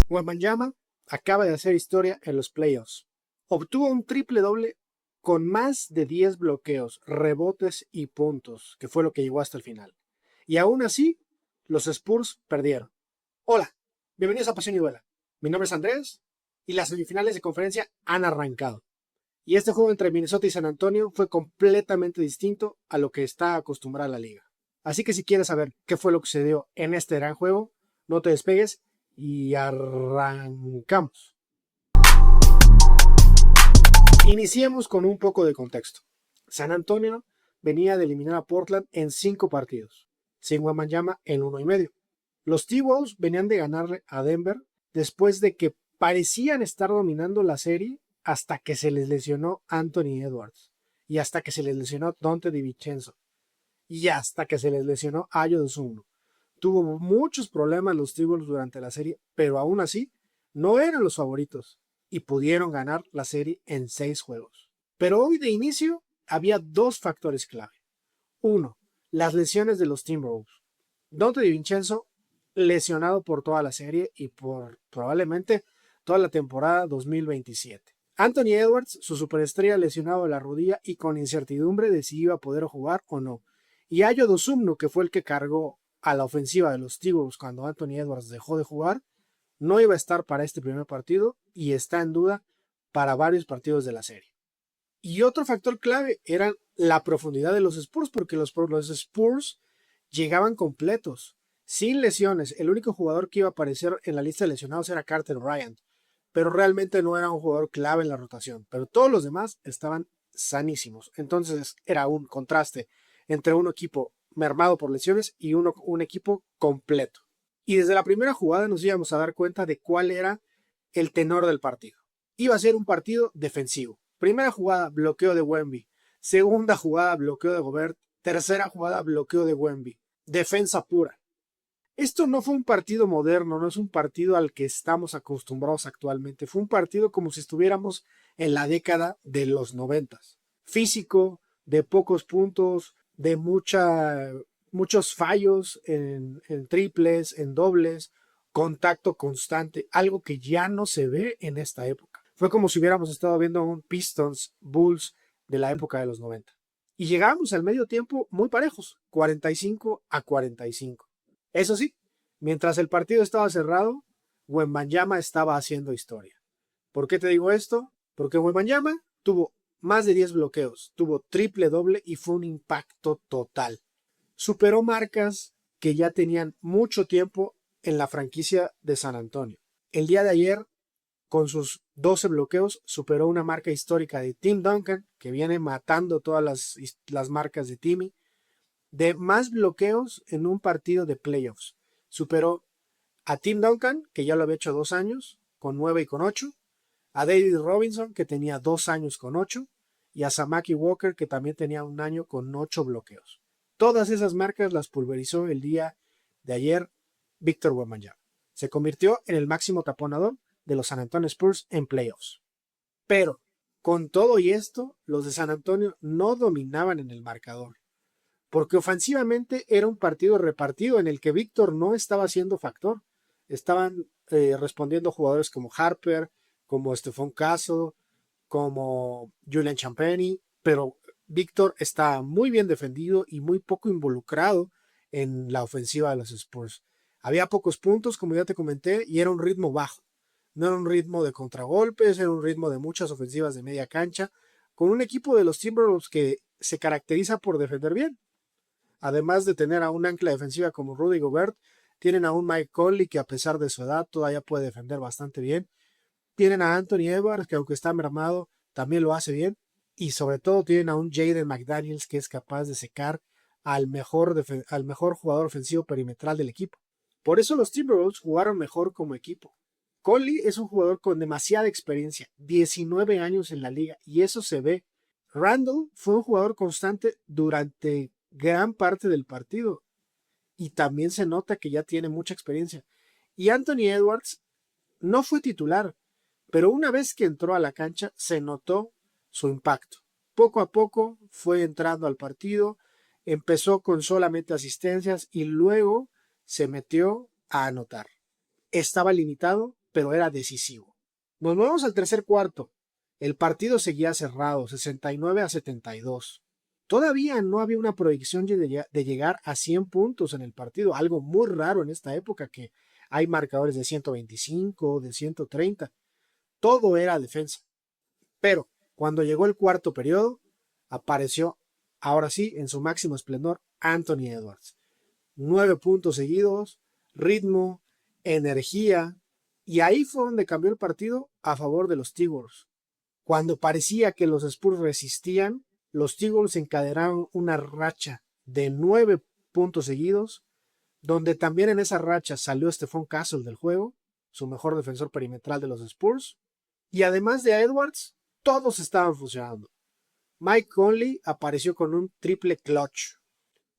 Wembanyama acaba de hacer historia en los playoffs. Obtuvo un triple doble con más de 10 bloqueos, rebotes y puntos, que fue lo que llegó hasta el final. Y aún así, los Spurs perdieron. Hola, bienvenidos a Pasión y Duela. Mi nombre es Andrés y las semifinales de conferencia han arrancado. Y este juego entre Minnesota y San Antonio fue completamente distinto a lo que está acostumbrada la liga. Así que si quieres saber qué fue lo que sucedió en este gran juego, no te despegues y arrancamos. Iniciemos con un poco de contexto. San Antonio venía de eliminar a Portland en 5 partidos, sin Wembanyama en 1.5. Los T-Wolves venían de ganarle a Denver después de que parecían estar dominando la serie hasta que se les lesionó Anthony Edwards y hasta que se les lesionó Donte DiVincenzo y hasta que se les lesionó Ayo Dosunmu. Tuvo muchos problemas los T-Wolves durante la serie, pero aún así no eran los favoritos y pudieron ganar la serie en 6 juegos. Pero hoy de inicio había 2 factores clave. Uno, las lesiones de los Timberwolves. Donte DiVincenzo lesionado por toda la serie y por probablemente toda la temporada 2027. Anthony Edwards, su superestrella, lesionado de la rodilla y con incertidumbre de si iba a poder jugar o no. Y Ayo Dosunmu, que fue el que cargó a la ofensiva de los Timberwolves cuando Anthony Edwards dejó de jugar, no iba a estar para este primer partido y está en duda para varios partidos de la serie. Y otro factor clave era la profundidad de los Spurs, porque los Spurs llegaban completos, sin lesiones. El único jugador que iba a aparecer en la lista de lesionados era Carter Bryant, pero realmente no era un jugador clave en la rotación. Pero todos los demás estaban sanísimos. Entonces era un contraste entre un equipo mermado por lesiones y un equipo completo. Y desde la primera jugada nos íbamos a dar cuenta de cuál era el tenor del partido. Iba a ser un partido defensivo. Primera jugada, bloqueo de Wemby. Segunda jugada, bloqueo de Gobert. Tercera jugada, bloqueo de Wemby. Defensa pura. Esto no fue un partido moderno, no es un partido al que estamos acostumbrados actualmente. Fue un partido como si estuviéramos en la década de los 90. Físico, de pocos puntos, de muchos fallos en triples, en dobles, contacto constante, algo que ya no se ve en esta época. Fue como si hubiéramos estado viendo un Pistons Bulls de la época de los 90. Y llegamos al medio tiempo muy parejos, 45-45. Eso sí, mientras el partido estaba cerrado, Wembanyama estaba haciendo historia. ¿Por qué te digo esto? Porque Wembanyama tuvo más de 10 bloqueos, tuvo triple doble y fue un impacto total. Superó marcas que ya tenían mucho tiempo en la franquicia de San Antonio. El día de ayer, con sus 12 bloqueos, superó una marca histórica de Tim Duncan, que viene matando todas las marcas de Timmy, de más bloqueos en un partido de playoffs. Superó a Tim Duncan, que ya lo había hecho 2 años, con 9 y con 8, a David Robinson, que tenía 2 años con 8, y a Samaki Walker, que también tenía 1 año con 8 bloqueos. Todas esas marcas las pulverizó el día de ayer Víctor Wembanyama. Se convirtió en el máximo taponador de los San Antonio Spurs en playoffs. Pero, con todo y esto, los de San Antonio no dominaban en el marcador, porque ofensivamente era un partido repartido en el que Víctor no estaba siendo factor. Estaban respondiendo jugadores como Harper, como Stephon Castle, como Julian Champagny, pero Víctor está muy bien defendido y muy poco involucrado en la ofensiva de los Spurs. Había pocos puntos, como ya te comenté, y era un ritmo bajo. No era un ritmo de contragolpes, era un ritmo de muchas ofensivas de media cancha, con un equipo de los Timberwolves que se caracteriza por defender bien. Además de tener a un ancla defensiva como Rudy Gobert, tienen a un Mike Conley que a pesar de su edad todavía puede defender bastante bien. Tienen a Anthony Edwards que aunque está mermado también lo hace bien. Y sobre todo tienen a un Jaden McDaniels que es capaz de secar al mejor jugador ofensivo perimetral del equipo. Por eso los Timberwolves jugaron mejor como equipo. Conley es un jugador con demasiada experiencia, 19 años en la liga, y eso se ve. Randle fue un jugador constante durante gran parte del partido y también se nota que ya tiene mucha experiencia. Y Anthony Edwards no fue titular, pero una vez que entró a la cancha se notó su impacto. Poco a poco fue entrando al partido, empezó con solamente asistencias y luego se metió a anotar. Estaba limitado, pero era decisivo. Nos movemos al tercer cuarto. El partido seguía cerrado, 69-72. Todavía no había una proyección de llegar a 100 puntos en el partido, algo muy raro en esta época que hay marcadores de 125, de 130. Todo era defensa. Pero cuando llegó el cuarto periodo, apareció, ahora sí, en su máximo esplendor, Anthony Edwards. 9 puntos seguidos, ritmo, energía, y ahí fue donde cambió el partido a favor de los T-Wolves. Cuando parecía que los Spurs resistían, los T-Wolves encadenaron una racha de 9 puntos seguidos, donde también en esa racha salió Stephon Castle del juego, su mejor defensor perimetral de los Spurs, y además de Edwards, todos estaban funcionando. Mike Conley apareció con un triple clutch,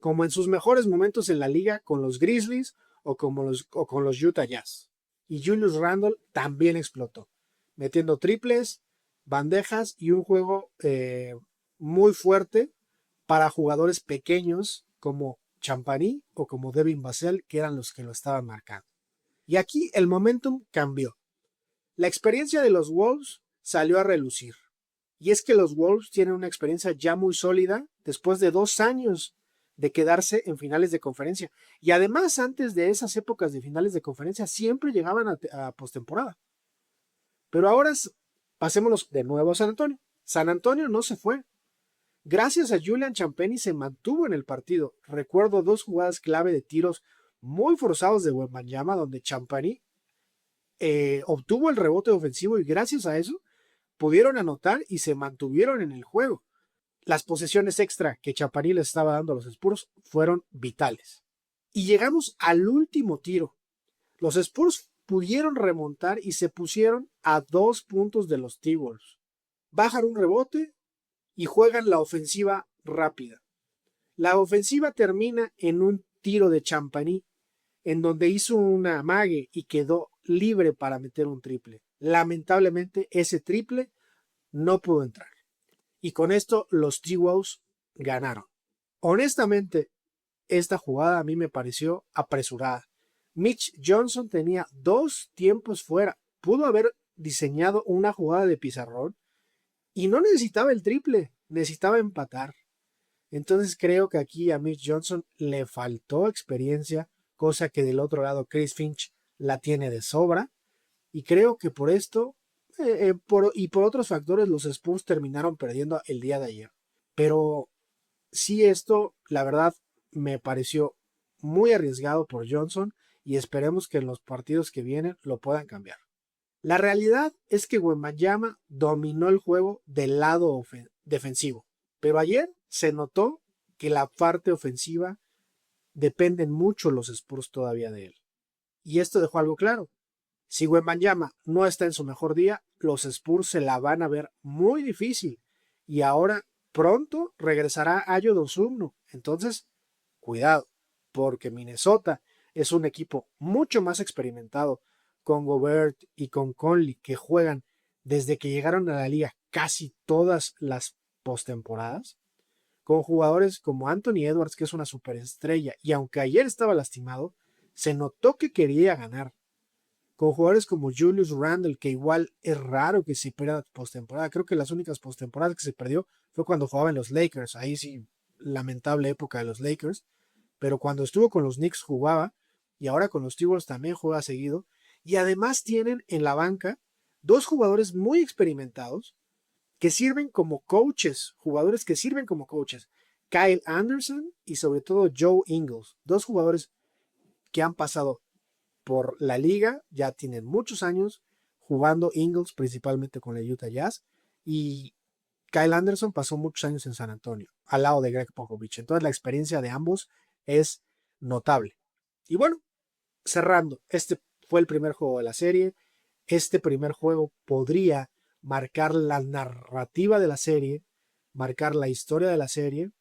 como en sus mejores momentos en la liga con los Grizzlies o con los Utah Jazz. Y Julius Randle también explotó, metiendo triples, bandejas y un juego muy fuerte para jugadores pequeños como Champagny o como Devin Vassell, que eran los que lo estaban marcando. Y aquí el momentum cambió. La experiencia de los Wolves salió a relucir. Y es que los Wolves tienen una experiencia ya muy sólida después de 2 años de quedarse en finales de conferencia. Y además, antes de esas épocas de finales de conferencia, siempre llegaban a postemporada. Pero ahora pasémonos de nuevo a San Antonio. San Antonio no se fue. Gracias a Julian Champagny se mantuvo en el partido. Recuerdo 2 jugadas clave de tiros muy forzados de Wembanyama, donde Champagny obtuvo el rebote ofensivo y gracias a eso pudieron anotar y se mantuvieron en el juego. Las posesiones extra que Champagny les estaba dando a los Spurs fueron vitales. Y llegamos al último tiro. Los Spurs pudieron remontar y se pusieron a 2 puntos de los T-Wolves. Bajan un rebote y juegan la ofensiva rápida. La ofensiva termina en un tiro de Champagny, en donde hizo una amague y quedó libre para meter un triple. Lamentablemente, ese triple no pudo entrar. Y con esto los T-Wolves ganaron. Honestamente, esta jugada a mí me pareció apresurada. Mitch Johnson tenía 2 tiempos fuera. Pudo haber diseñado una jugada de pizarrón y no necesitaba el triple, necesitaba empatar. Entonces creo que aquí a Mitch Johnson le faltó experiencia, cosa que del otro lado Chris Finch la tiene de sobra. Y creo que por esto por otros factores los Spurs terminaron perdiendo el día de ayer. Pero sí, esto la verdad me pareció muy arriesgado por Johnson y esperemos que en los partidos que vienen lo puedan cambiar. La realidad es que Wembanyama dominó el juego del lado defensivo, pero ayer se notó que la parte ofensiva dependen mucho los Spurs todavía de él. Y esto dejó algo claro. Si Wembanyama no está en su mejor día, los Spurs se la van a ver muy difícil. Y ahora pronto regresará Ayo Dosunmu. Entonces, cuidado, porque Minnesota es un equipo mucho más experimentado, con Gobert y con Conley, que juegan desde que llegaron a la liga casi todas las postemporadas, con jugadores como Anthony Edwards, que es una superestrella, y aunque ayer estaba lastimado, se notó que quería ganar. Con jugadores como Julius Randle, que igual es raro que se pierda postemporada. Creo que las únicas postemporadas que se perdió fue cuando jugaba en los Lakers. Ahí sí, lamentable época de los Lakers. Pero cuando estuvo con los Knicks jugaba, y ahora con los T-Wolves también juega seguido. Y además tienen en la banca 2 jugadores muy experimentados que sirven como coaches, jugadores que sirven como coaches. Kyle Anderson y sobre todo Joe Ingles. 2 jugadores que han pasado por la liga, ya tienen muchos años jugando. Ingles principalmente con el Utah Jazz, y Kyle Anderson pasó muchos años en San Antonio al lado de Greg Popovich. Entonces la experiencia de ambos es notable. Y bueno, cerrando, este fue el primer juego de la serie. Este primer juego podría marcar la narrativa de la serie, marcar la historia de la serie,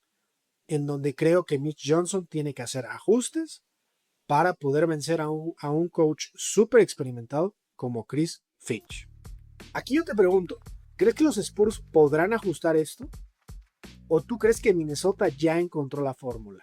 en donde creo que Mitch Johnson tiene que hacer ajustes para poder vencer a un coach súper experimentado como Chris Finch. Aquí yo te pregunto, ¿crees que los Spurs podrán ajustar esto? ¿O tú crees que Minnesota ya encontró la fórmula?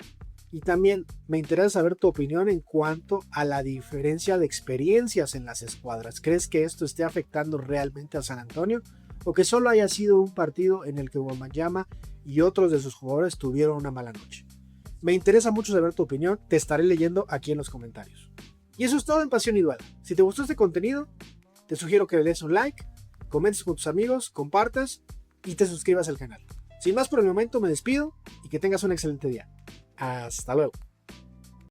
Y también me interesa saber tu opinión en cuanto a la diferencia de experiencias en las escuadras. ¿Crees que esto esté afectando realmente a San Antonio? ¿O que solo haya sido un partido en el que Wembanyama y otros de sus jugadores tuvieron una mala noche? Me interesa mucho saber tu opinión, te estaré leyendo aquí en los comentarios. Y eso es todo en Pasión y Duelo. Si te gustó este contenido, te sugiero que le des un like, comentes con tus amigos, compartas y te suscribas al canal. Sin más por el momento me despido y que tengas un excelente día. Hasta luego.